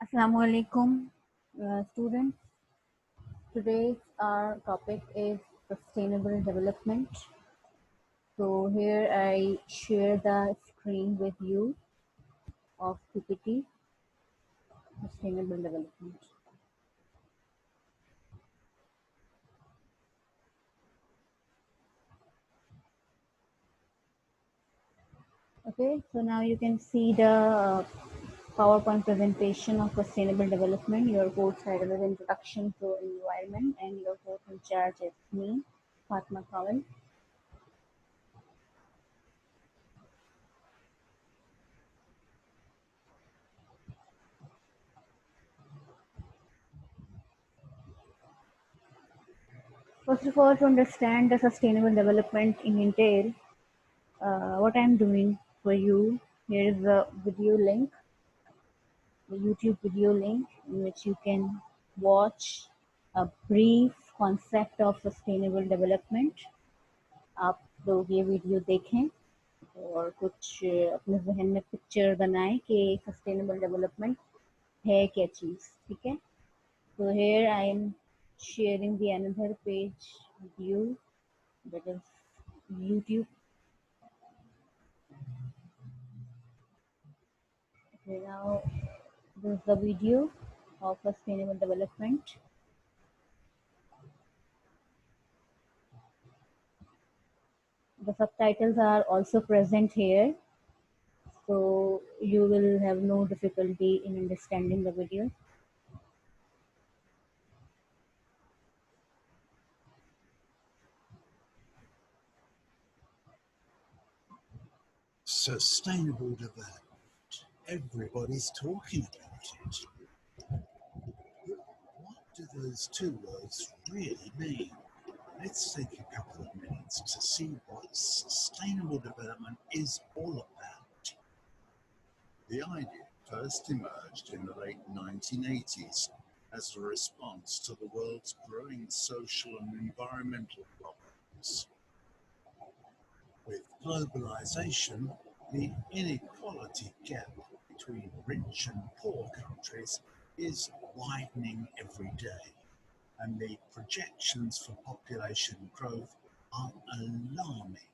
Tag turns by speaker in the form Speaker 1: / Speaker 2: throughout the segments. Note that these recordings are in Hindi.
Speaker 1: Assalamu alaikum, students. Today's our topic is sustainable development. So here I share the screen with you of PPT, sustainable development. Okay, so now you can see the PowerPoint presentation of sustainable development. Your course title is Introduction to Environment, and your course in charge is me, Fatma Kawal. First of all, to understand the sustainable development in detail, what I'm doing for you, here is a video link, the YouTube video link, in which you can watch a brief concept of sustainable development. आप लोग ये वीडियो देखें और कुछ अपने जहन में पिक्चर बनाएं कि सस्टेनेबल डेवलपमेंट है क्या चीज़, ठीक है? So here I am sharing the another page with you, that is YouTube. Okay, now this is the video of sustainable development. The subtitles are also present here, so you will have no difficulty in understanding the video.
Speaker 2: Sustainable development. Everybody's talking about it. But what do those two words really mean? Let's take a couple of minutes to see what sustainable development is all about. The idea first emerged in the late 1980s as a response to the world's growing social and environmental problems. With globalization, the inequality gap between rich and poor countries is widening every day, and the projections for population growth are alarming.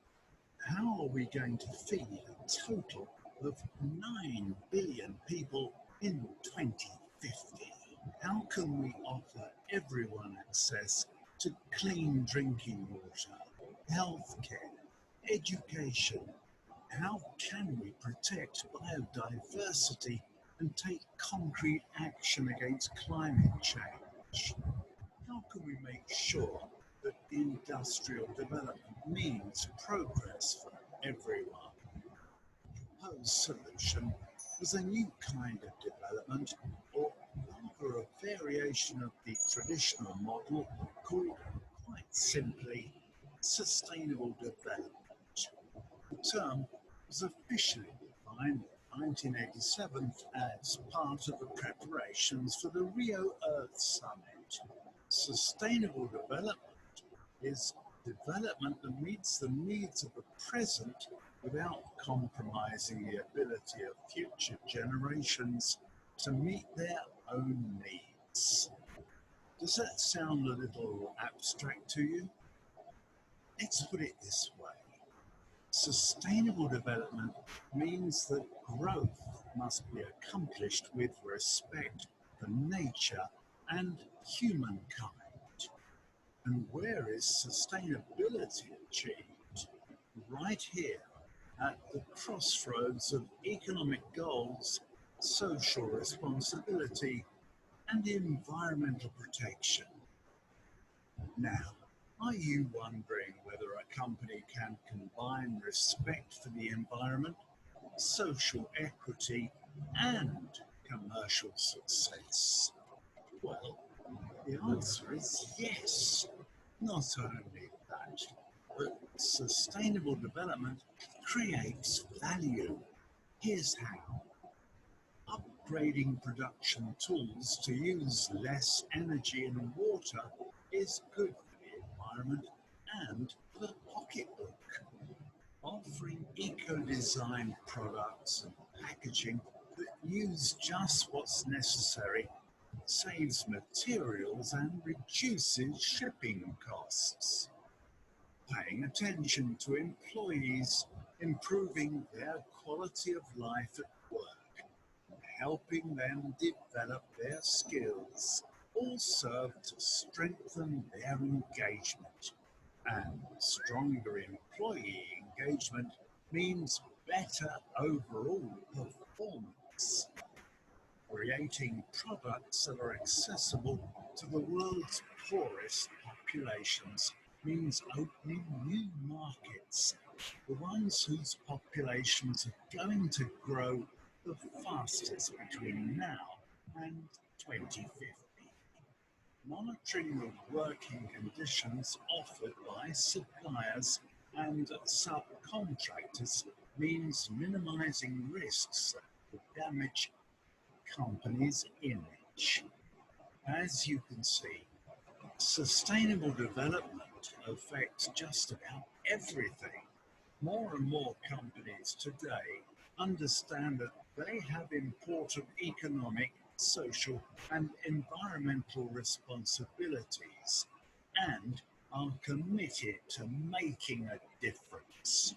Speaker 2: How are we going to feed a total of 9 billion people in 2050? How can we offer everyone access to clean drinking water, healthcare, education? How can we protect biodiversity and take concrete action against climate change? How can we make sure that industrial development means progress for everyone? The proposed solution was a new kind of development, or rather a variation of the traditional model called, quite simply, sustainable development. The term was officially defined in 1987 as part of the preparations for the Rio Earth Summit. Sustainable development is development that meets the needs of the present without compromising the ability of future generations to meet their own needs. Does that sound a little abstract to you? Let's put it this way. Sustainable development means that growth must be accomplished with respect for nature and humankind. And where is sustainability achieved? Right here at the crossroads of economic goals, social responsibility, and environmental protection. Now, are you wondering whether a company can combine respect for the environment, social equity, and commercial success? Well, the answer is yes. Not only that, but sustainable development creates value. Here's how. Upgrading production tools to use less energy and water is good for the environment and for the pocketbook. Offering eco-designed products and packaging that use just what's necessary, saves materials and reduces shipping costs. Paying attention to employees, improving their quality of life at work, helping them develop their skills, all serve to strengthen their engagement. And stronger employee engagement means better overall performance. Creating products that are accessible to the world's poorest populations means opening new markets, the ones whose populations are going to grow the fastest between now and 2050. Monitoring the working conditions offered by suppliers and subcontractors means minimizing risks that could damage company's image. As you can see, sustainable development affects just about everything. More and more companies today understand that they have important economic, social, and environmental responsibilities and are committed to making a difference.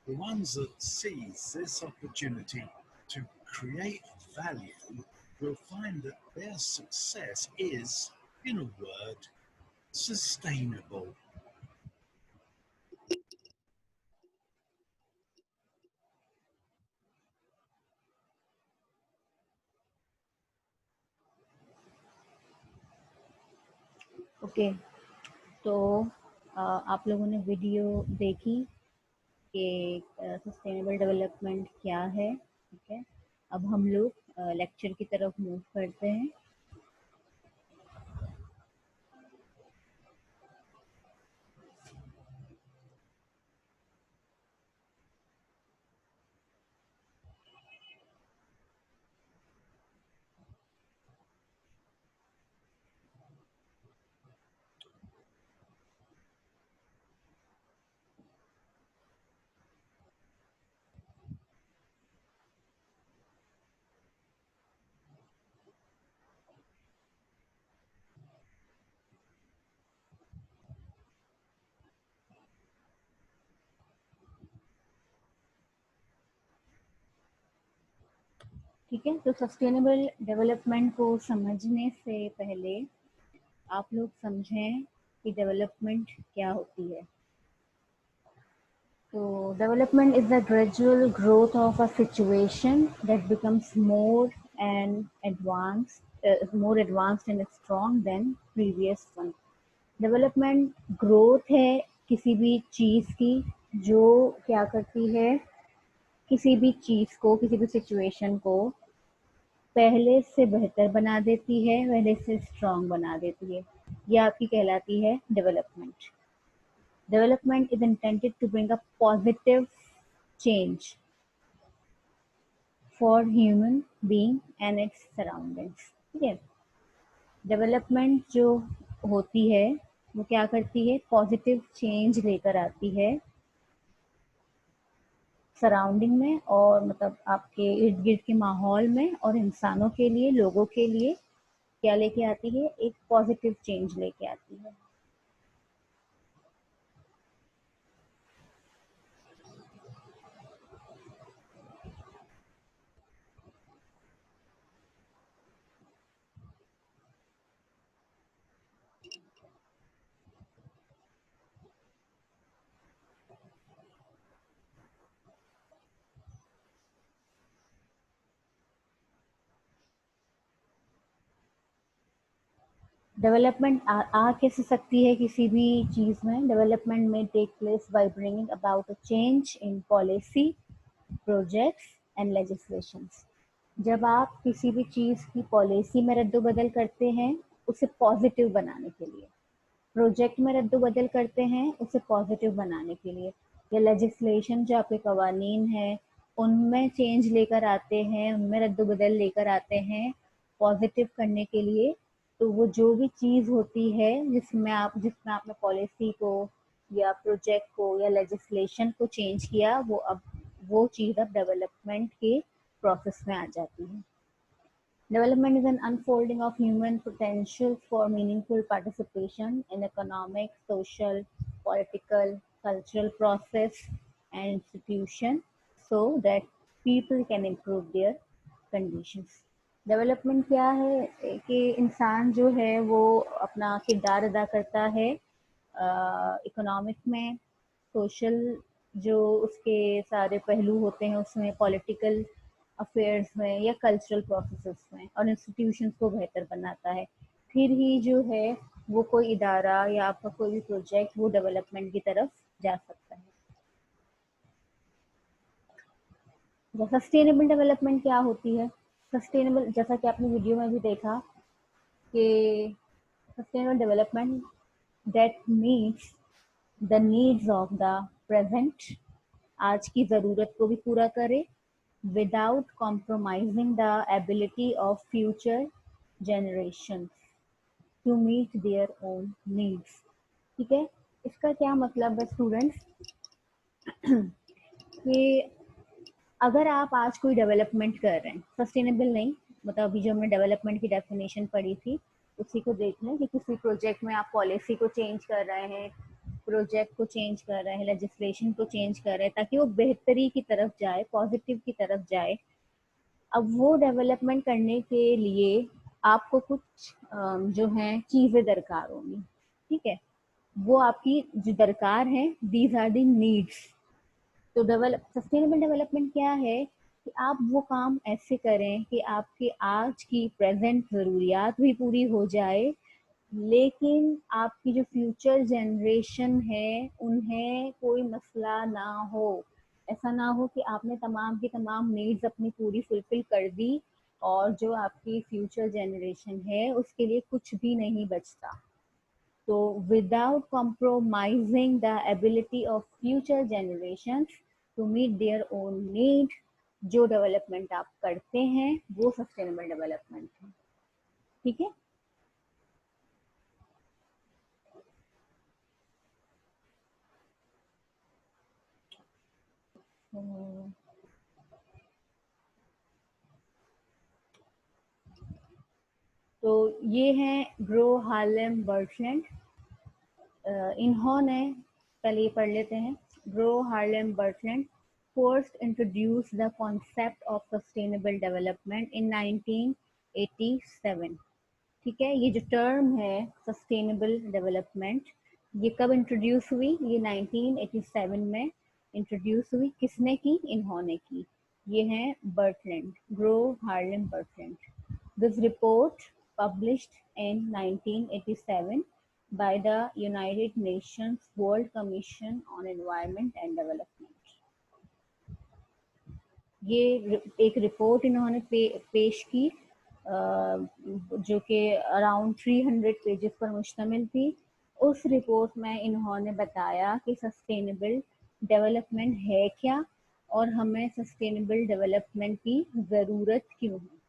Speaker 2: The ones that seize this opportunity to create value will find that their success is, in a word, sustainable.
Speaker 1: Okay, तो आप लोगों ने वीडियो देखी कि सस्टेनेबल डेवलपमेंट क्या है, ठीक है। अब हम लोग लेक्चर की तरफ मूव करते हैं। ठीक है, तो सस्टेनेबल डेवलपमेंट को समझने से पहले आप लोग समझें कि डेवलपमेंट क्या होती है। तो development is the gradual growth of a situation that becomes more advanced and strong than previous one. Development growth है किसी भी चीज़ की जो क्या करती है, किसी भी चीज़ को, किसी भी सिचुएशन को पहले से बेहतर बना देती है, पहले से स्ट्रांग बना देती है। ये आपकी कहलाती है development. Development is intended to bring a positive change for human being and its surroundings. ठीक है, डेवलपमेंट जो होती है वो क्या करती है, पॉजिटिव चेंज लेकर आती है सराउंडिंग में, और मतलब आपके इर्द गिर्द के माहौल में, और इंसानों के लिए, लोगों के लिए क्या लेके आती है, एक पॉजिटिव चेंज लेके आती है। डेवलपमेंट आ कैसे सकती है किसी भी चीज़ में? डेवलपमेंट में take place by bringing about a change in policy, projects and legislations. जब आप किसी भी चीज़ की पॉलिसी में रद्द-बदल करते हैं उसे पॉजिटिव बनाने के लिए, प्रोजेक्ट में रद्द-बदल करते हैं उसे पॉजिटिव बनाने के लिए, या लेजिस्लेशन जो आपके कवानीन हैं उनमें चेंज लेकर आते हैं, उनमें रद्द-बदल लेकर आते हैं पॉजिटिव करने के लिए, तो वो जो भी चीज़ होती है जिसमें आपने पॉलिसी को या प्रोजेक्ट को या लेजिस्लेशन को चेंज किया, वो चीज़ अब डेवलपमेंट के प्रोसेस में आ जाती है। Development is an unfolding of human potential for meaningful participation in economic, social, political, cultural process and institution so that people can improve their conditions. Development क्या है कि इंसान जो है वो अपना किरदार अदा करता है इकोनॉमिक में, सोशल जो उसके सारे पहलू होते हैं उसमें, पॉलिटिकल अफेयर्स में या कल्चरल प्रोसेसेस में, और इंस्टीट्यूशंस को बेहतर बनाता है। फिर ही जो है वो कोई इदारा या आपका कोई भी प्रोजेक्ट वो डेवलपमेंट की तरफ जा सकता है। सस्टेनेबल डेवलपमेंट क्या होती है? सस्टेनेबल, जैसा कि आपने वीडियो में भी देखा कि sustainable development that meets the needs of the present, आज की ज़रूरत को भी पूरा करे, without compromising the ability of future generation to meet their own needs. ठीक है, इसका क्या मतलब है स्टूडेंट्स कि अगर आप आज कोई डेवलपमेंट कर रहे हैं, सस्टेनेबल नहीं, मतलब अभी जो हमने डेवलपमेंट की डेफिनेशन पढ़ी थी उसी को देख लें कि किसी प्रोजेक्ट में आप पॉलिसी को चेंज कर रहे हैं, प्रोजेक्ट को चेंज कर रहे हैं, लेजिस्लेशन को चेंज कर रहे हैं ताकि वो बेहतरी की तरफ जाए, पॉजिटिव की तरफ जाए। अब वो डेवलपमेंट करने के लिए आपको कुछ जो है चीज़ें दरकार होंगी। ठीक है, वो आपकी जो दरकार है, दीज आर दी नीड्स। तो सस्टेनेबल डेवलपमेंट क्या है कि आप वो काम ऐसे करें कि आपके आज की प्रेजेंट ज़रूरियात भी पूरी हो जाए, लेकिन आपकी जो फ्यूचर जनरेशन है उन्हें कोई मसला ना हो। ऐसा ना हो कि आपने तमाम की तमाम नीड्स अपनी पूरी फुलफिल कर दी और जो आपकी फ्यूचर जनरेशन है उसके लिए कुछ भी नहीं बचता। तो without compromising the ability of future generations to meet their own need, जो डेवलपमेंट आप करते हैं वो सस्टेनेबल डेवलपमेंट है। ठीक है, तो ये हैं ग्रो हार्लेम बर्टलैंड। इन्होंने, पहले ये पढ़ लेते हैं। Gro Harlem Brundtland first introduced the concept of sustainable development in 1987। ठीक है, ये जो टर्म है सस्टेनेबल डेवलपमेंट, ये कब इंट्रोड्यूस हुई? ये 1987 में इंट्रोड्यूस हुई। किसने की? इन्होंने की। ये है Brundtland, Gro Harlem Brundtland. This report published in 1987 by the United Nations World Commission on Environment and Development। ये एक रिपोर्ट इन्होंने पेश की जो कि अराउंड 300 पेजेस पर मुश्तमिल थी। उस रिपोर्ट में इन्होंने बताया कि सस्टेनेबल डेवलपमेंट है क्या और हमें सस्टेनेबल डेवलपमेंट की ज़रूरत क्यों है।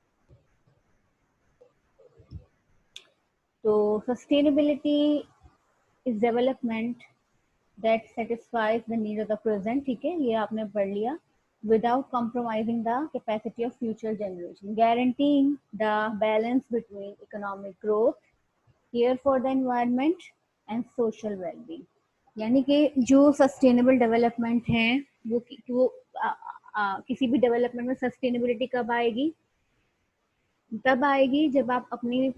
Speaker 1: तो sustainability is development that satisfies the need of the present. ठीक है, ये आपने पढ़ लिया। without compromising the capacity of future generation, guaranteeing the balance between economic growth, care for the environment and social well-being। यानी कि जो सस्टेनेबल डेवलपमेंट है वो किसी भी डेवलपमेंट में सस्टेनेबिलिटी कब आएगी? तब आएगी जब आप अपनी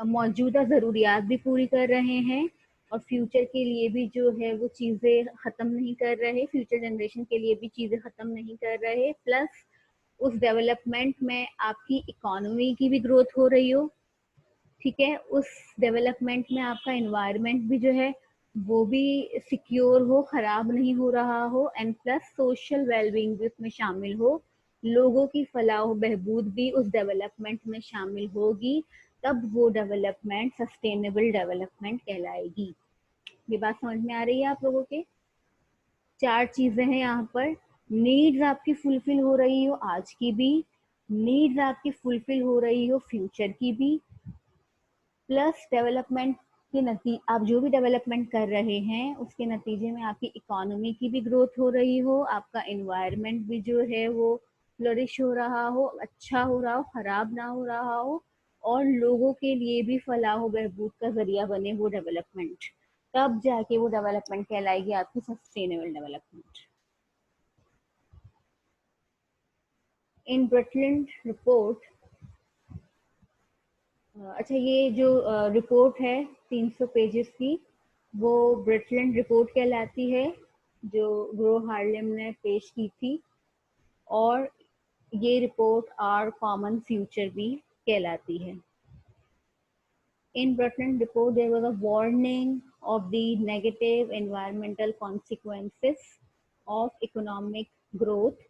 Speaker 1: मौजूदा ज़रूरियात भी पूरी कर रहे हैं और फ्यूचर के लिए भी जो है वो चीज़ें ख़त्म नहीं कर रहे, फ्यूचर जनरेशन के लिए भी चीज़ें ख़त्म नहीं कर रहे, प्लस उस डेवलपमेंट में आपकी इकोनॉमी की भी ग्रोथ हो रही हो। ठीक है, उस डेवलपमेंट में आपका इन्वायरमेंट भी जो है वो भी सिक्योर हो, ख़राब नहीं हो रहा हो, एंड प्लस सोशल वेलबींग भी उसमें शामिल हो, लोगों की फलाह बहबूद भी उस डेवलपमेंट में शामिल होगी, तब वो डेवलपमेंट सस्टेनेबल डेवलपमेंट कहलाएगी। ये बात समझ में आ रही है आप लोगों के? 4 चीजें हैं यहाँ पर। नीड्स आपकी फुलफिल हो रही हो आज की भी, नीड्स आपकी फुलफिल हो रही हो फ्यूचर की भी, प्लस डेवलपमेंट के आप जो भी डेवलपमेंट कर रहे हैं उसके नतीजे में आपकी इकोनॉमी की भी ग्रोथ हो रही हो, आपका इन्वायरमेंट भी जो है वो फ्लरिश हो रहा हो, अच्छा हो रहा हो, खराब ना हो रहा हो, और लोगों के लिए भी फलाह बहबूद का जरिया बने वो डेवलपमेंट, तब जाके वो डेवलपमेंट कहलाएगी आपकी सस्टेनेबल डेवलपमेंट। इन ब्रटलैंड रिपोर्ट, अच्छा ये जो रिपोर्ट है 300 पेजेस की, वो ब्रटलैंड रिपोर्ट कहलाती है, जो ग्रो हार्लेम ने पेश की थी, और ये रिपोर्ट आर कॉमन फ्यूचर भी कहलाती है। In Brundtland report, there was a warning of the negative environmental consequences of economic growth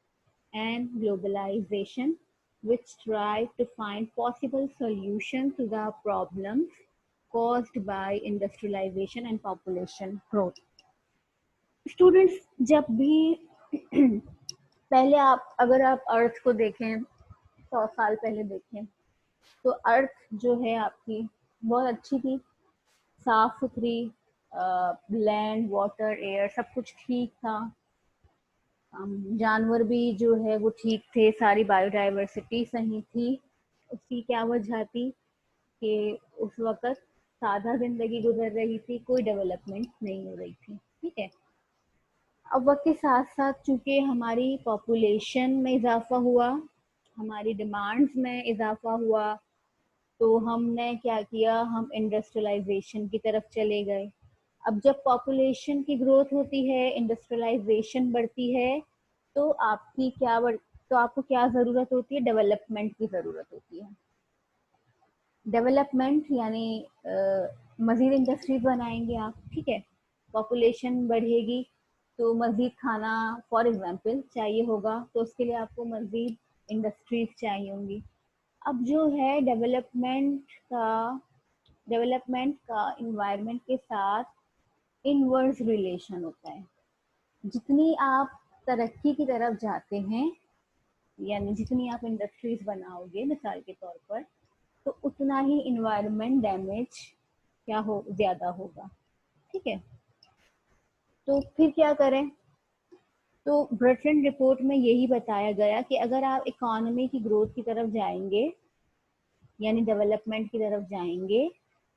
Speaker 1: and globalization, which strive to find possible solutions to the problems caused by industrialization and population growth. Students, जब भी पहले आप, अगर आप अर्थ को देखें, 100 साल पहले देखें, तो अर्थ जो है आपकी बहुत अच्छी थी, साफ सुथरी, लैंड वाटर एयर सब कुछ ठीक था, जानवर भी जो है वो ठीक थे, सारी बायोडाइवर्सिटी सही थी। उसकी क्या वजह थी कि उस वक्त सादा जिंदगी गुजर रही थी, कोई डेवलपमेंट नहीं हो रही थी, ठीक है। अब वक्त के साथ साथ चूंकि हमारी पॉपुलेशन में इजाफा हुआ, हमारी डिमांड्स में इजाफा हुआ, तो हमने क्या किया, हम इंडस्ट्रियलाइजेशन की तरफ चले गए। अब जब पॉपुलेशन की ग्रोथ होती है, इंडस्ट्रियलाइजेशन बढ़ती है, तो आपको क्या ज़रूरत होती है, डेवलपमेंट की ज़रूरत होती है। डेवलपमेंट यानी मज़ीद इंडस्ट्रीज बनाएंगे आप, ठीक है, पॉपुलेशन बढ़ेगी तो मज़ीद खाना फॉर एग्जांपल चाहिए होगा, तो उसके लिए आपको मज़ीद इंडस्ट्रीज चाहिए होंगी। अब जो है डेवलपमेंट का इन्वायरमेंट के साथ इनवर्स रिलेशन होता है। जितनी आप तरक्की की तरफ जाते हैं, यानी जितनी आप इंडस्ट्रीज बनाओगे मिसाल के तौर पर, तो उतना ही इन्वायरमेंट डैमेज क्या हो, ज्यादा होगा, ठीक है। तो फिर क्या करें, तो ब्रटलैंड रिपोर्ट में यही बताया गया कि अगर आप इकोनॉमी की ग्रोथ की तरफ जाएंगे, यानी डेवलपमेंट की तरफ जाएंगे,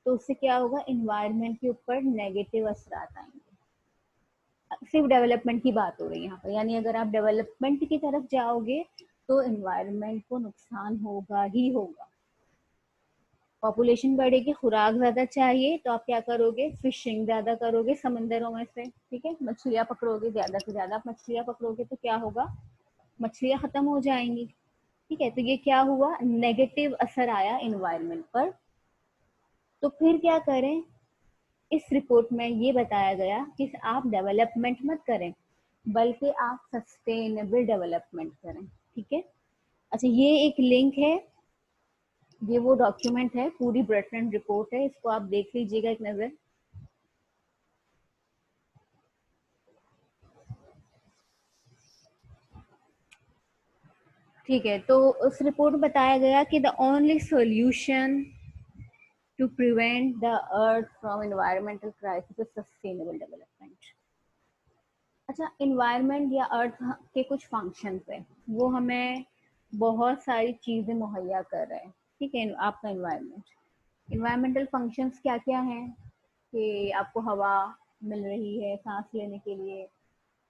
Speaker 1: तो उससे क्या होगा, इन्वायरमेंट के ऊपर नेगेटिव असरात आएंगे। सिर्फ डेवलपमेंट की बात हो रही है यहाँ पर, यानी अगर आप डेवलपमेंट की तरफ जाओगे तो इन्वायरमेंट को नुकसान होगा ही होगा। पॉपुलेशन बढ़ेगी, खुराक ज्यादा चाहिए, तो आप क्या करोगे, फिशिंग ज्यादा करोगे समंदरों में से, ठीक है, मछलियां पकड़ोगे, ज्यादा से ज्यादा आप मछलियां पकड़ोगे, तो क्या होगा, मछलियां खत्म हो जाएंगी, ठीक है। तो ये क्या हुआ, नेगेटिव असर आया इन्वायरमेंट पर। तो फिर क्या करें, इस रिपोर्ट में ये बताया गया कि आप डेवलपमेंट मत करें, बल्कि आप सस्टेनेबल डेवलपमेंट करें, ठीक है। अच्छा, ये एक लिंक है, ये वो डॉक्यूमेंट है, पूरी ब्रटलैंड रिपोर्ट है, इसको आप देख लीजिएगा एक नजर। ठीक है, तो उस रिपोर्ट में बताया गया कि the only solution to prevent the earth from environmental crisis is sustainable development. अच्छा, इन्वायरमेंट या अर्थ के कुछ फंक्शंस है, वो हमें बहुत सारी चीज़ें मुहैया कर रहे हैं, ठीक है। आपका इन्वायरमेंटल फंक्शंस क्या क्या हैं, कि आपको हवा मिल रही है सांस लेने के लिए,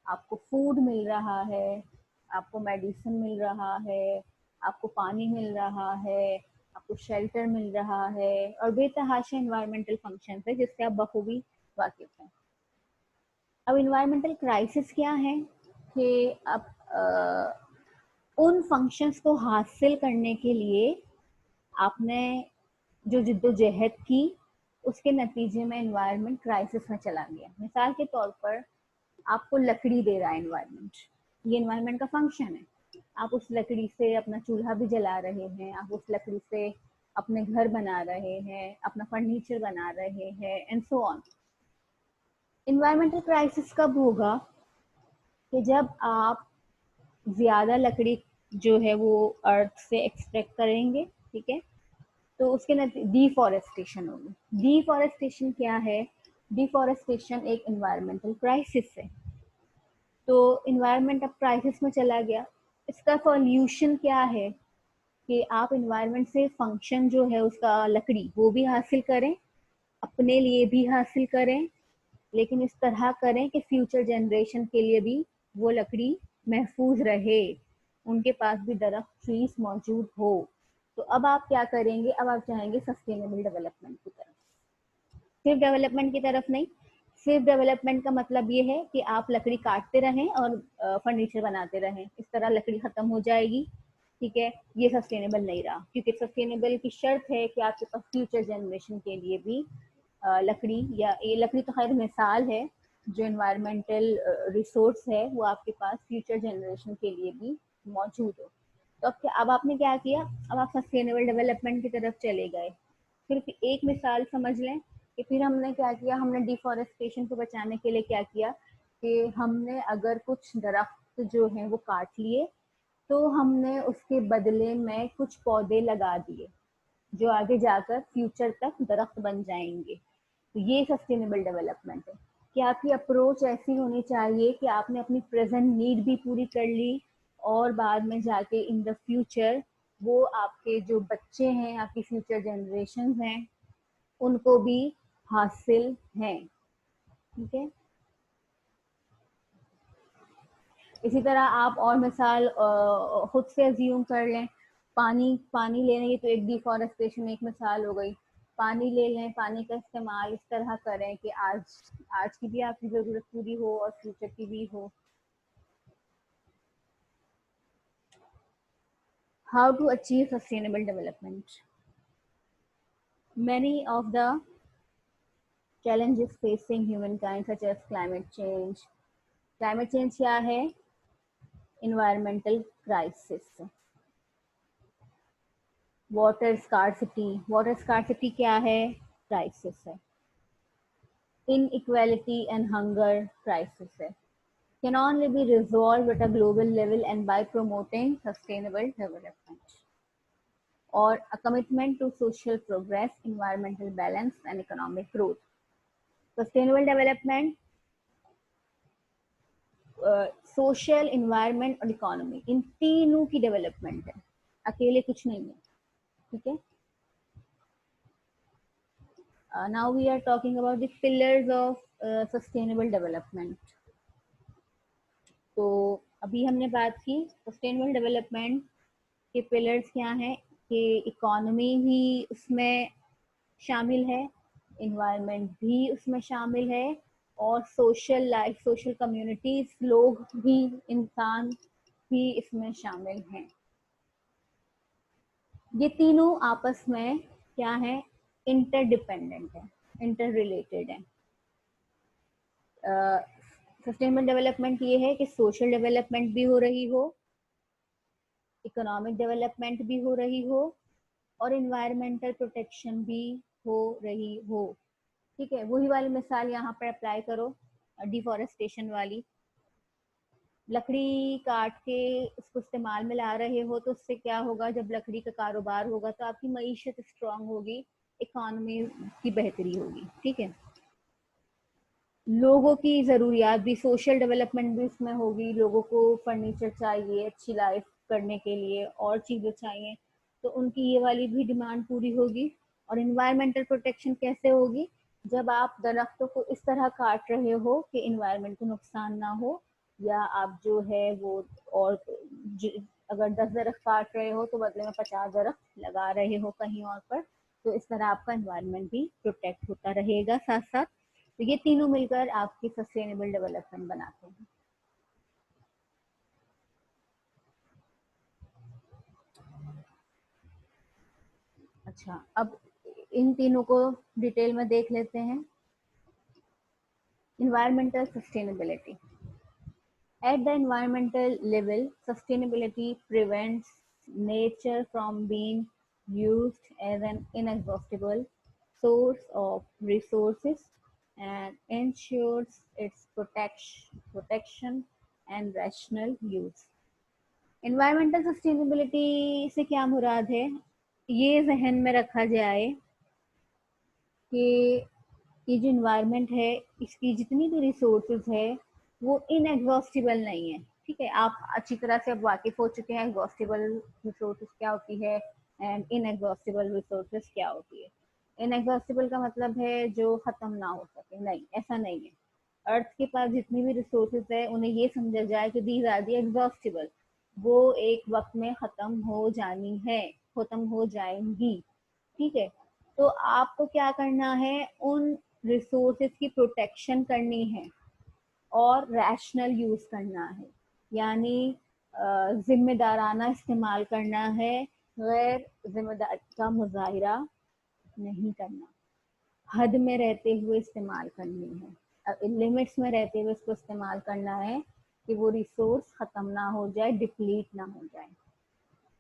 Speaker 1: आपको फूड मिल रहा है, आपको मेडिसिन मिल रहा है, आपको पानी मिल रहा है, आपको शेल्टर मिल रहा है, और बेतहाशा इन्वायरमेंटल फंक्शंस है जिससे आप बखूबी वाकिफ हैं। अब इन्वायरमेंटल क्राइसिस क्या है, कि अब उन फंक्शंस को हासिल करने के लिए आपने जो जिद्दोजहद की, उसके नतीजे में इन्वायरमेंट क्राइसिस में चला गया। मिसाल के तौर पर आपको लकड़ी दे रहा है इन्वायरमेंट, ये इन्वायरमेंट का फंक्शन है, आप उस लकड़ी से अपना चूल्हा भी जला रहे हैं, आप उस लकड़ी से अपने घर बना रहे हैं, अपना फर्नीचर बना रहे हैं, and so on. Environmental crisis कब होगा, कि जब आप ज्यादा लकड़ी जो है वो अर्थ से एक्सट्रैक्ट करेंगे, ठीक है, तो उसके डिफॉरेस्टेशन होगी। डिफॉरेस्टेशन क्या है, डिफॉरेस्टेशन एक इन्वायरमेंटल क्राइसिस है। तो इन्वायरमेंट अब क्राइसिस में चला गया। इसका सॉल्यूशन क्या है कि आप इन्वायरमेंट से फंक्शन जो है उसका लकड़ी वो भी हासिल करें, अपने लिए भी हासिल करें, लेकिन इस तरह करें कि फ्यूचर जनरेशन के लिए भी वो लकड़ी महफूज रहे, उनके पास भी दरख्त ट्रीज मौजूद हो। तो अब आप क्या करेंगे, अब आप चाहेंगे सस्टेनेबल डेवलपमेंट की तरफ। सिर्फ डेवलपमेंट की तरफ नहीं, सिर्फ डेवलपमेंट का मतलब ये है कि आप लकड़ी काटते रहें और फर्नीचर बनाते रहें, इस तरह लकड़ी खत्म हो जाएगी। ठीक है, ये सस्टेनेबल नहीं रहा, क्योंकि सस्टेनेबल की शर्त है कि आपके पास फ्यूचर जनरेशन के लिए भी लकड़ी, या ये लकड़ी तो खैर मिसाल है, जो इन्वायरमेंटल रिसोर्स है वो आपके पास फ्यूचर जनरेशन के लिए भी मौजूद हो। तो अब आपने क्या किया, अब आप सस्टेनेबल डेवलपमेंट की तरफ चले गए। सिर्फ एक मिसाल समझ लें कि फिर हमने क्या किया, हमने डिफॉरेस्टेशन को बचाने के लिए क्या किया कि हमने अगर कुछ दरख्त जो हैं वो काट लिए, तो हमने उसके बदले में कुछ पौधे लगा दिए जो आगे जाकर फ्यूचर तक दरख्त बन जाएंगे। तो ये सस्टेनेबल डेवलपमेंट है कि आपकी अप्रोच ऐसी होनी चाहिए कि आपने अपनी प्रेजेंट नीड भी पूरी कर ली, और बाद में जाके इन द फ्यूचर वो आपके जो बच्चे हैं, आपकी फ्यूचर जनरेशन हैं, उनको भी हासिल हैं। ठीक है, इसी तरह आप और मिसाल खुद से अज्यूम कर लें। पानी पानी लेने की तो एक डिफॉरेस्टेशन एक मिसाल हो गई। पानी ले लें, पानी का इस्तेमाल इस तरह करें कि आज आज की भी आपकी ज़रूरत पूरी हो और फ्यूचर की भी हो। How to achieve sustainable development? Many of the challenges facing humankind such as climate change. Climate change क्या है? Environmental crisis. Water scarcity, water scarcity क्या है? क्राइसिस है। इनइक्वालिटी एंड हंगर, क्राइसिस है। Can only be resolved at a global level and by promoting sustainable development or a commitment to social progress, environmental balance and economic growth. Sustainable development, social, environment और इकोनॉमी, इन तीनों की डेवलपमेंट है, अकेले कुछ नहीं है। ठीक है, now we are talking about the pillars of sustainable development. तो अभी हमने बात की सस्टेनेबल डेवलपमेंट के पिलर्स क्या हैं, कि इकोनॉमी भी उसमें शामिल है, इन्वायरमेंट भी उसमें शामिल है, और सोशल लाइफ, सोशल कम्युनिटीज, लोग भी, इंसान भी इसमें शामिल हैं। ये तीनों आपस में क्या है, इंटरडिपेंडेंट है, इंटर रिलेटेड है। सस्टेनेबल डेवलपमेंट ये है कि सोशल डेवलपमेंट भी हो रही हो, इकोनॉमिक डेवलपमेंट भी हो रही हो, और इन्वायरमेंटल प्रोटेक्शन भी हो रही हो। ठीक है, वही वाली मिसाल यहाँ पर अप्लाई करो, डिफॉरेस्टेशन वाली। लकड़ी काट के उसको इस्तेमाल में ला रहे हो, तो उससे क्या होगा, जब लकड़ी का कारोबार होगा तो आपकी मईशत स्ट्रांग होगी, इकोनॉमी की बेहतरी होगी। ठीक है, लोगों की ज़रूरियात भी, सोशल डेवलपमेंट भी इसमें होगी, लोगों को फर्नीचर चाहिए अच्छी लाइफ करने के लिए, और चीज़ें चाहिए, तो उनकी ये वाली भी डिमांड पूरी होगी। और इन्वायरमेंटल प्रोटेक्शन कैसे होगी, जब आप दरख्तों को इस तरह काट रहे हो कि इन्वायरमेंट को नुकसान ना हो, या आप जो है वो, और अगर 10 दरख्त काट रहे हो तो बदले में 50 दरख्त लगा रहे हो कहीं और पर, तो इस तरह आपका इन्वायरमेंट भी प्रोटेक्ट होता रहेगा साथ साथ। तो ये तीनों मिलकर आपकी सस्टेनेबल डेवलपमेंट बनाते हैं। अच्छा, अब इन तीनों को डिटेल में देख लेते हैं। Environmental sustainability. At the environmental level, sustainability prevents nature from being used as an inexhaustible source of resources and ensures its protection and rational use. Environmental sustainability से क्या मुराद है, ये जहन में रखा जाए कि ये जो इन्वायरमेंट है, इसकी जितनी भी रिसोर्सेज है वो इनएग्जॉस्टिबल नहीं है। ठीक है, आप अच्छी तरह से अब वाकिफ हो चुके हैं एग्जॉस्टिबल रिसोर्सेज क्या होती है एंड इनएग्जॉस्टिबल रिसोर्सेज क्या होती है। इनएग्जॉस्टिबल का मतलब है जो खत्म ना हो सके, नहीं ऐसा नहीं है। अर्थ के पास जितनी भी रिसोर्सेज है उन्हें ये समझा जाए कि दीज आर दी एग्जॉस्टिबल, वो एक वक्त में खत्म हो जानी है, खत्म हो जाएंगी। ठीक है, तो आपको क्या करना है, उन रिसोर्सेज की प्रोटेक्शन करनी है और रैशनल यूज करना है, यानी जिम्मेदाराना इस्तेमाल करना है, गैर जिम्मेदार का मुजाहिरा नहीं करना, हद में रहते हुए इस्तेमाल करनी है, लिमिट्स में रहते हुए इसको इस्तेमाल करना है कि वो रिसोर्स खत्म ना हो जाए, डिप्लीट ना हो जाए।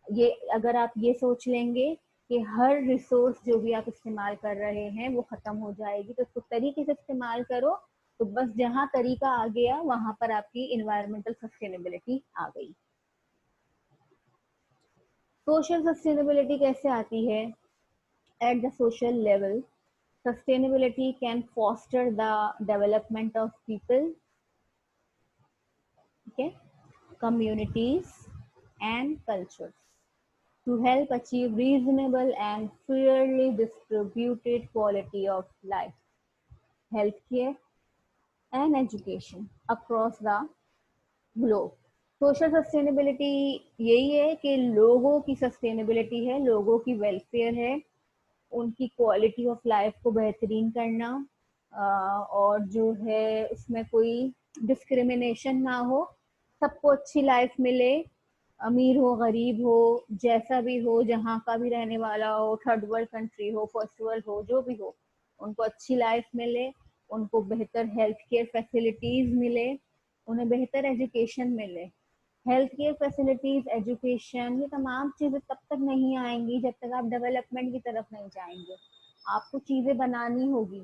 Speaker 1: ये अगर आप ये सोच लेंगे कि हर रिसोर्स जो भी आप इस्तेमाल कर रहे हैं वो खत्म हो जाएगी, तो उसको तरीके से इस्तेमाल करो, तो बस जहाँ तरीका आ गया वहां पर आपकी इन्वायरमेंटल सस्टेनेबिलिटी आ गई। सोशल सस्टेनेबिलिटी कैसे आती है? At the social level, sustainability can foster the development of people, okay, communities and cultures to help achieve reasonable and fairly distributed quality of life, healthcare and education across the globe. Social sustainability यही है कि लोगों की सस्टेनेबिलिटी है, लोगों की वेलफेयर है, उनकी क्वालिटी ऑफ लाइफ को बेहतरीन करना, और जो है उसमें कोई डिस्क्रिमिनेशन ना हो, सबको अच्छी लाइफ मिले, अमीर हो गरीब हो जैसा भी हो, जहाँ का भी रहने वाला हो, थर्ड वर्ल्ड कंट्री हो फर्स्ट वर्ल्ड हो, जो भी हो, उनको अच्छी लाइफ मिले, उनको बेहतर हेल्थ केयर फैसिलिटीज मिले, उन्हें बेहतर एजुकेशन मिले। हेल्थ केयर फैसिलिटीज, एजुकेशन, ये तमाम चीजें तब तक नहीं आएंगी जब तक आप डेवलपमेंट की तरफ नहीं जाएंगे। आपको चीजें बनानी होगी,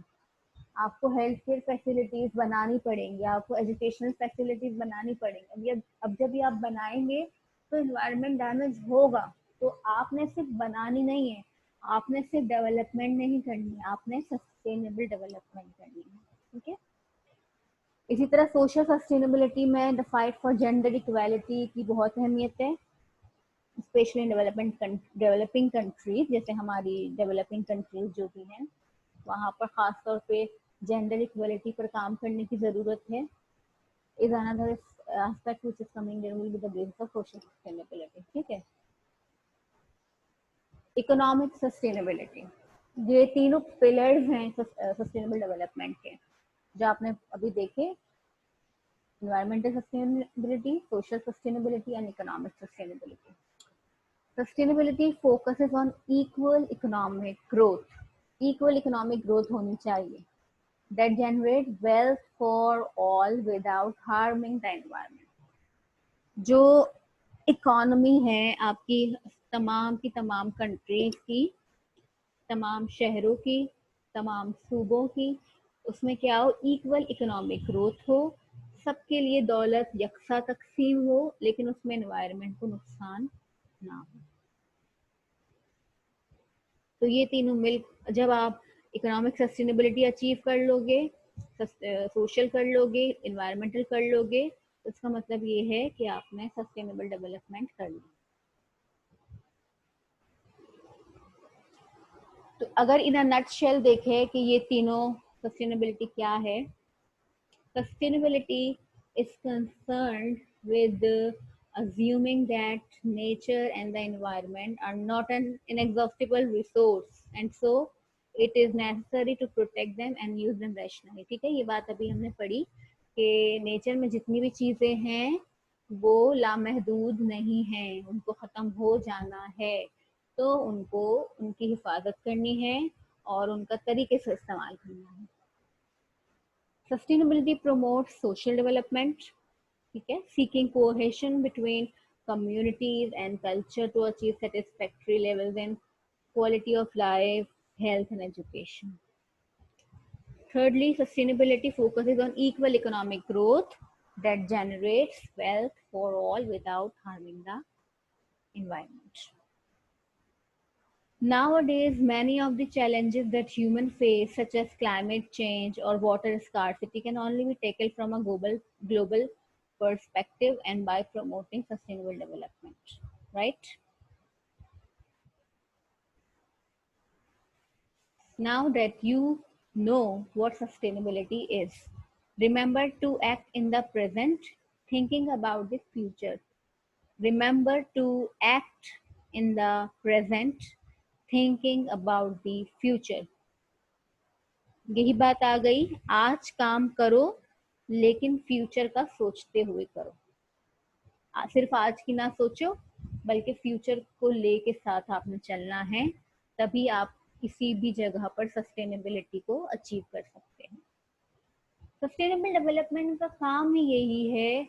Speaker 1: आपको हेल्थ केयर फैसिलिटीज बनानी पड़ेंगी, आपको एजुकेशनल फैसिलिटीज बनानी पड़ेंगी। अब जब ये आप बनाएंगे तो इन्वायरमेंट डैमेज होगा, तो आपने सिर्फ बनानी नहीं है, आपने सिर्फ डेवलपमेंट नहीं करनी है, आपने सस्टेनेबल डेवलपमेंट करनी है। ठीक है, इसी तरह सोशल सस्टेनेबिलिटी में the fight for gender equality की बहुत अहमियत है, स्पेशली इन डेवलपिंग कंट्रीज, जैसे हमारी डेवलपिंग कंट्रीज जो भी हैं वहाँ पर खास तौर पे जेंडर इक्वालिटी पर काम करने की ज़रूरत है। Is another aspect which is coming there will be the basis of social sustainability. ठीक है, इकोनॉमिक सस्टेनेबिलिटी, ये तीनों पिलर्स हैं सस्टेनेबल डेवलपमेंट के, जो आपने अभी देखे, environmental sustainability, social sustainability and economic sustainability. Sustainability focuses on equal economic growth. Equal economic growth होनी चाहिए that generate wealth for all without harming the environment. जो इकोनॉमी है आपकी तमाम की तमाम कंट्रीज की, तमाम शहरों की, तमाम सूबों की, उसमें क्या हो, इक्वल इकोनॉमिक ग्रोथ हो, सबके लिए दौलत यकसा तकसीम हो, लेकिन उसमें एनवायरनमेंट को नुकसान ना हो। तो ये तीनों मिल, जब आप इकोनॉमिक सस्टेनेबिलिटी अचीव कर लोगे, सोशल कर लोगे, इन्वायरमेंटल कर लोगे, तो इसका मतलब ये है कि आपने सस्टेनेबल डेवलपमेंट कर ली। तो अगर इन अ नटशेल देखें कि ये तीनों सस्टेनेबिलिटी क्या है, sustainability is concerned with assuming that nature and the environment are not an inexhaustible resource, and so it is necessary to protect them and use them rationally. ठीक है, ये बात अभी हमने पढ़ी कि नेचर में जितनी भी चीजें हैं वो लामहदूद नहीं हैं, उनको खत्म हो जाना है, तो उनको उनकी हिफाजत करनी है और उनका तरीके से इस्तेमाल करना है। Sustainability promotes social development, okay, seeking cohesion between communities and culture to achieve satisfactory levels in quality of life, health, and education. Thirdly, sustainability focuses on equal economic growth that generates wealth for all without harming the environment. Nowadays, many of the challenges that humans face, such as climate change or water scarcity, can only be tackled from a global perspective and by promoting sustainable development, right? Now that you know what sustainability is, remember to act in the present, thinking about the future. Remember to act in the present, thinking about the future. यही बात आ गई, आज काम करो लेकिन फ्यूचर का सोचते हुए करो। सिर्फ आज की ना सोचो, बल्कि फ्यूचर को लेके साथ आपने चलना है, तभी आप किसी भी जगह पर सस्टेनेबिलिटी को अचीव कर सकते हैं। सस्टेनेबल डेवलपमेंट का काम ही यही है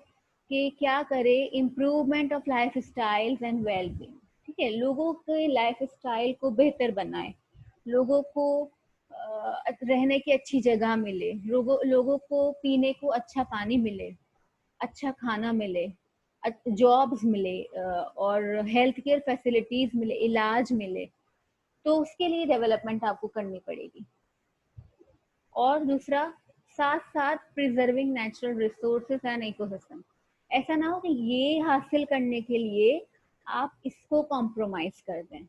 Speaker 1: कि क्या करे, improvement of life styles and wellbeing. ठीक है, लोगों के लाइफ स्टाइल को बेहतर बनाए, लोगों को रहने की अच्छी जगह मिले, लोगों को पीने को अच्छा पानी मिले, अच्छा खाना मिले, जॉब्स मिले, और हेल्थ केयर फैसिलिटीज मिले, इलाज मिले, तो उसके लिए डेवलपमेंट आपको करनी पड़ेगी। और दूसरा, साथ साथ preserving natural resources and ecosystem. ऐसा ना हो कि ये हासिल करने के लिए आप इसको कॉम्प्रोमाइज कर दें।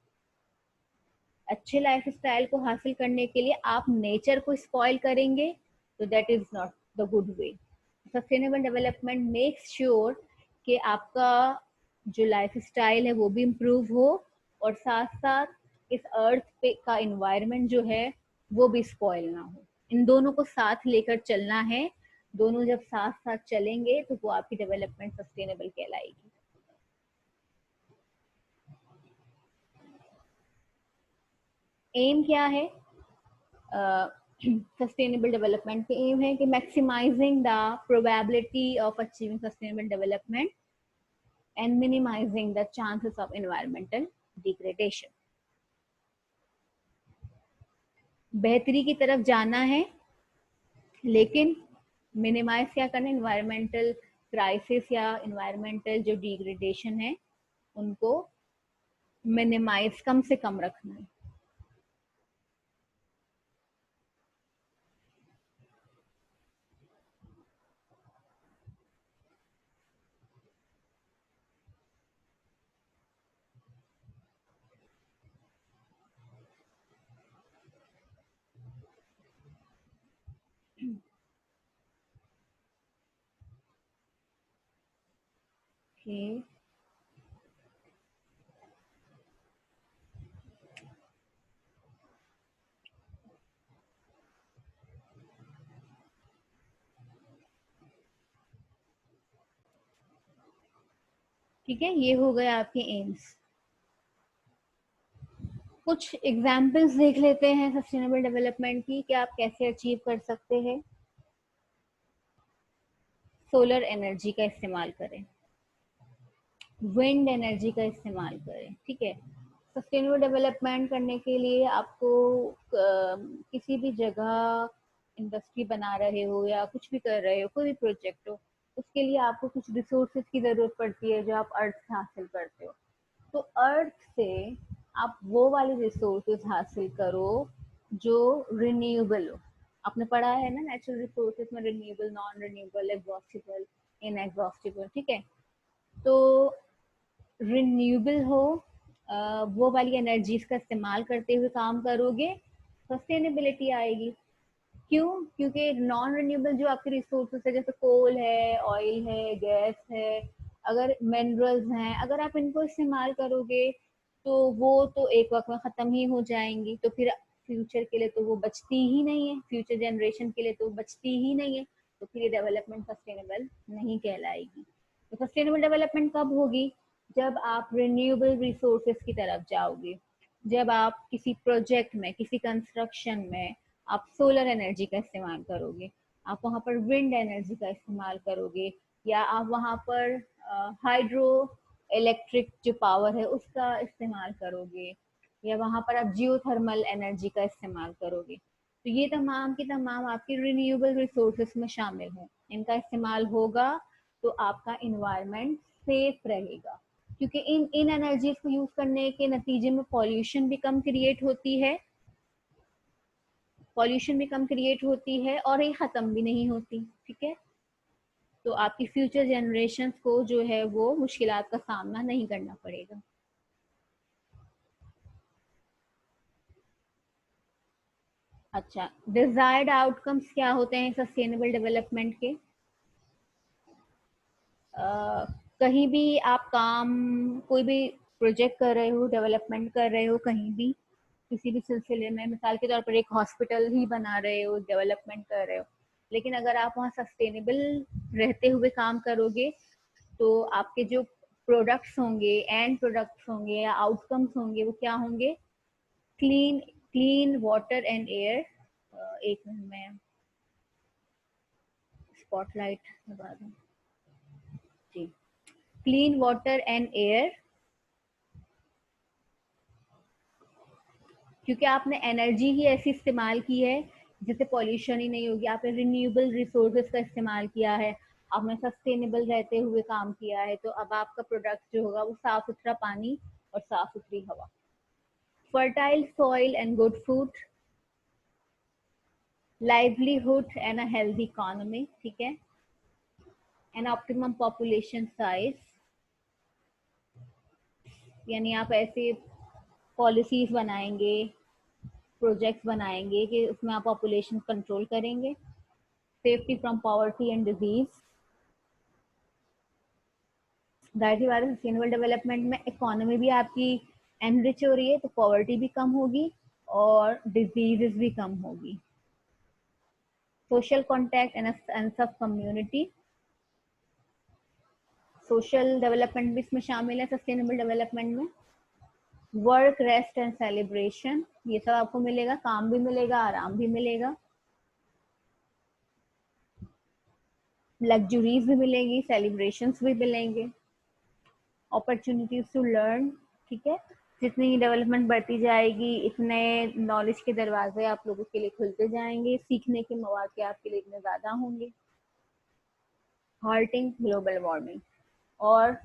Speaker 1: अच्छे लाइफ स्टाइल को हासिल करने के लिए आप नेचर को स्पॉइल करेंगे, तो that is not the good way. Sustainable development makes sure कि आपका जो लाइफ स्टाइल है वो भी इम्प्रूव हो, और साथ साथ इस अर्थ पे का इन्वायरमेंट जो है वो भी स्पॉइल ना हो। इन दोनों को साथ लेकर चलना है। दोनों जब साथ साथ चलेंगे तो वो आपकी डेवलपमेंट सस्टेनेबल कहलाएगी। एम क्या है? सस्टेनेबल डेवलपमेंट के एम है कि maximising the probability of achieving sustainable development and minimising the chances of environmental degradation. बेहतरी की तरफ जाना है, लेकिन मिनिमाइज क्या करना है, एनवायरमेंटल क्राइसिस या एनवायरमेंटल जो डिग्रेडेशन है उनको मिनिमाइज, कम से कम रखना है। Okay. ठीक है, ये हो गए आपके एम्स। कुछ एग्जाम्पल्स देख लेते हैं सस्टेनेबल डेवलपमेंट की कि आप कैसे अचीव कर सकते हैं। सोलर एनर्जी का इस्तेमाल करें, विंड एनर्जी का इस्तेमाल करें। ठीक है, सस्टेनेबल डेवलपमेंट करने के लिए आपको किसी भी जगह इंडस्ट्री बना रहे हो या कुछ भी कर रहे हो, कोई भी प्रोजेक्ट हो, उसके लिए आपको कुछ रिसोर्सेज की जरूरत पड़ती है जो आप अर्थ से हासिल करते हो। तो अर्थ से आप वो वाले रिसोर्सेज हासिल करो जो रिन्यूएबल हो। आपने पढ़ा है ना नेचुरल रिसोर्सेज में renewable, non renewable, exhaustible, inexhaustible. ठीक है, तो रिन्यूएबल हो, वो वाली एनर्जीज का इस्तेमाल करते हुए काम करोगे, सस्टेनेबिलिटी आएगी। क्यों? क्योंकि नॉन रिन्यूएबल जो आपके रिसोर्सेज है, जैसे कोल है, ऑयल है, गैस है, अगर मिनरल्स हैं, अगर आप इनको इस्तेमाल करोगे तो वो तो एक वक्त में खत्म ही हो जाएंगी, तो फिर फ्यूचर के लिए तो वो बचती ही नहीं है, फ्यूचर जनरेशन के लिए तो बचती ही नहीं है, तो फिर ये डेवलपमेंट सस्टेनेबल नहीं कहलाएगी। तो सस्टेनेबल डेवलपमेंट कब होगी? जब आप रिन्यूएबल रिसोर्सेज की तरफ जाओगे, जब आप किसी प्रोजेक्ट में, किसी कंस्ट्रक्शन में आप सोलर एनर्जी का इस्तेमाल करोगे, आप वहाँ पर विंड एनर्जी का इस्तेमाल करोगे, या आप वहाँ पर हाइड्रो इलेक्ट्रिक जो पावर है उसका इस्तेमाल करोगे, या वहाँ पर आप जियोथर्मल एनर्जी का इस्तेमाल करोगे, तो ये तमाम की तमाम आपकी रिन्यूएबल रिसोर्सेज में शामिल हैं। इनका इस्तेमाल होगा तो आपका इन्वायरमेंट सेफ रहेगा, क्योंकि इन एनर्जीज को यूज करने के नतीजे में पॉल्यूशन भी कम क्रिएट होती है, और ये खत्म भी नहीं होती। ठीक है, तो आपकी फ्यूचर जनरेशन को जो है वो मुश्किलात का सामना नहीं करना पड़ेगा। अच्छा, डिजायर्ड आउटकम्स क्या होते हैं सस्टेनेबल डेवलपमेंट के? अ, कहीं भी आप काम, कोई भी प्रोजेक्ट कर रहे हो, डेवलपमेंट कर रहे हो, कहीं भी किसी भी सिलसिले में, मिसाल के तौर पर एक हॉस्पिटल ही बना रहे हो, डेवलपमेंट कर रहे हो, लेकिन अगर आप वहाँ सस्टेनेबल रहते हुए काम करोगे तो आपके जो प्रोडक्ट्स होंगे, एंड प्रोडक्ट्स होंगे या आउटकम्स होंगे, वो क्या होंगे? Clean, clean water and air. एक मिनट में स्पॉटलाइट लगा दूं जी। क्लीन वाटर एंड एयर, क्योंकि आपने एनर्जी ही ऐसी इस्तेमाल की है जिससे पॉल्यूशन ही नहीं होगी। आपने रिन्यूएबल रिसोर्सेज का इस्तेमाल किया है, आपने सस्टेनेबल रहते हुए काम किया है, तो अब आपका प्रोडक्ट जो होगा वो साफ सुथरा पानी और साफ सुथरी हवा। Fertile soil and good food, livelihood and a healthy economy, ठीक है, एन ऑप्टिमम पॉपुलेशन साइज, यानी आप ऐसे पॉलिसीज बनाएंगे, प्रोजेक्ट्स बनाएंगे कि उसमें आप पॉपुलेशन कंट्रोल करेंगे। Safety from poverty and disease, जाहिर सी बात है सस्टेनेबल डेवलपमेंट में इकोनॉमी भी आपकी एनरिच हो रही है, तो पॉवर्टी भी कम होगी और डिजीजेस भी कम होगी। Social contact and sense of community, social development भी इसमें शामिल है सस्टेनेबल डेवलपमेंट में। वर्क, रेस्ट एंड सेलिब्रेशन, ये सब आपको मिलेगा, काम भी मिलेगा, आराम भी मिलेगा, लग्जरीज भी मिलेगी, सेलिब्रेशंस भी मिलेंगे। अपॉर्चुनिटीज टू लर्न, ठीक है, जितनी डेवलपमेंट बढ़ती जाएगी इतने नॉलेज के दरवाजे आप लोगों के लिए खुलते जाएंगे, सीखने के मौके आपके लिए इतने ज़्यादा होंगे। हार्टिंग ग्लोबल वार्मिंग, और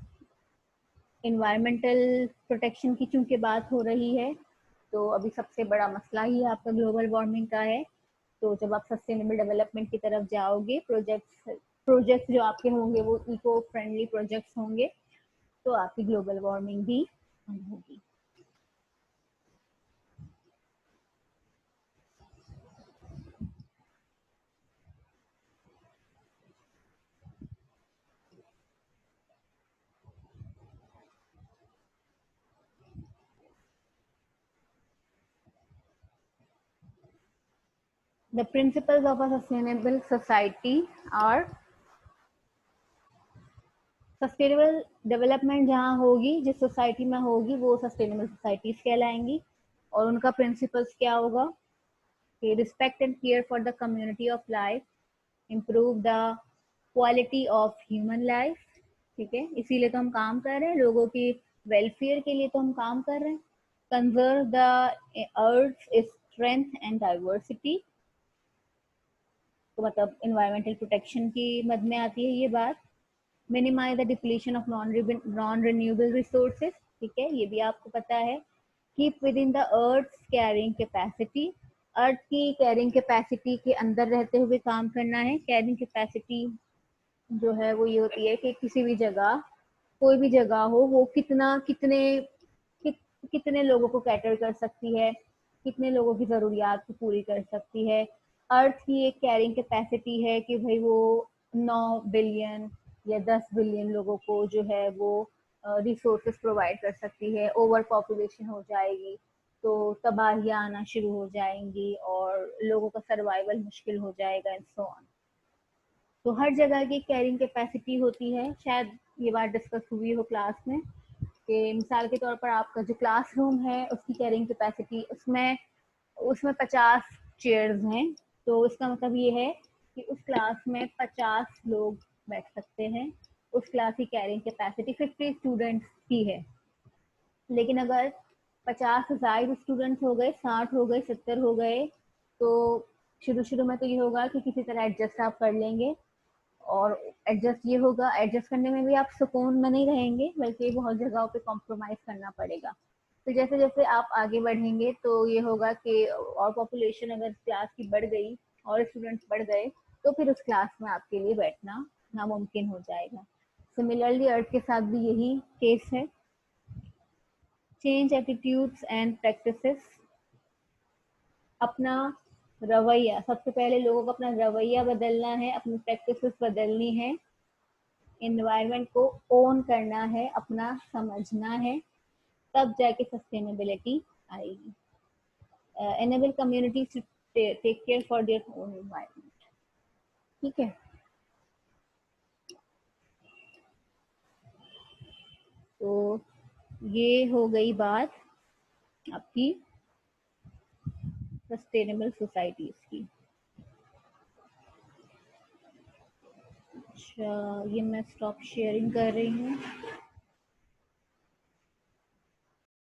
Speaker 1: इन्वायरमेंटल प्रोटेक्शन की चूंकि बात हो रही है, तो अभी सबसे बड़ा मसला ही आपका ग्लोबल वार्मिंग का है। तो जब आप सस्टेनेबल डेवलपमेंट की तरफ जाओगे, प्रोजेक्ट्स जो आपके होंगे वो इको फ्रेंडली प्रोजेक्ट्स होंगे, तो आपकी ग्लोबल वार्मिंग भी कम होगी। The principles of a sustainable society are, sustainable development जहाँ होगी, जिस सोसाइटी में होगी, वो सस्टेनेबल सोसाइटीज कहलाएंगी। और उनका प्रिंसिपल्स क्या होगा कि respect and care for the community of life, improve the quality of human life, ठीक है, इसीलिए तो हम काम कर रहे हैं, लोगों की वेलफेयर के लिए तो हम काम कर रहे हैं। Conserve the earth strength and diversity, तो मतलब इन्वायरमेंटल प्रोटेक्शन की मद में आती है ये बात। Minimize the depletion of non renewable resources, ठीक है, ये भी आपको पता है। Keep within the earth carrying capacity, earth की कैरिंग कैपेसिटी के अंदर रहते हुए काम करना है। कैरिंग कैपेसिटी जो है वो ये होती है कि किसी भी जगह, कोई भी जगह हो, वो कितना कितने कि, कितने लोगों को कैटर कर सकती है, कितने लोगों की ज़रूरियात को पूरी कर सकती है। अर्थ की एक कैरिंग कैपेसिटी है कि भाई वो 9 बिलियन या 10 बिलियन लोगों को जो है वो रिसोर्सेज प्रोवाइड कर सकती है। ओवर पॉपुलेशन हो जाएगी तो तबाहियाँ आना शुरू हो जाएंगी और लोगों का सर्वाइवल मुश्किल हो जाएगा, एंड सो ऑन। तो हर जगह की कैरिंग कैपेसिटी होती है, शायद ये बात डिस्कस हुई हो क्लास में, कि मिसाल के तौर पर आपका जो क्लासरूम है उसकी कैरिंग कैपेसिटी, उसमें उसमें 50 चेयर्स हैं, तो इसका मतलब ये है कि उस क्लास में 50 लोग बैठ सकते हैं। उस क्लास की कैरिंग कैपेसिटी 50 स्टूडेंट्स की है। लेकिन अगर 50 से ज्यादा स्टूडेंट्स हो गए, 60 हो गए, 70 हो गए, तो शुरू शुरू में तो ये होगा कि किसी तरह एडजस्ट आप कर लेंगे, और एडजस्ट ये होगा, एडजस्ट करने में भी आप सुकून में नहीं रहेंगे, बल्कि बहुत जगहों पे कॉम्प्रोमाइज करना पड़ेगा। तो जैसे जैसे आप आगे बढ़ेंगे तो ये होगा कि और पॉपुलेशन अगर क्लास की बढ़ गई और स्टूडेंट्स बढ़ गए, तो फिर उस क्लास में आपके लिए बैठना नामुमकिन हो जाएगा। सिमिलरली अर्थ के साथ भी यही केस है। चेंज एटीट्यूड्स एंड प्रैक्टिसेस, अपना रवैया, सबसे पहले लोगों को अपना रवैया बदलना है, अपनी प्रैक्टिसेस बदलनी है, एनवायरनमेंट को ओन करना है, अपना समझना है, तब जाके सस्टेनेबिलिटी आएगी। Enable communities to take care for their own environment. ठीक है, तो ये हो गई बात आपकी सस्टेनेबल सोसाइटीज की। अच्छा, ये मैं स्टॉप शेयरिंग कर रही हूँ।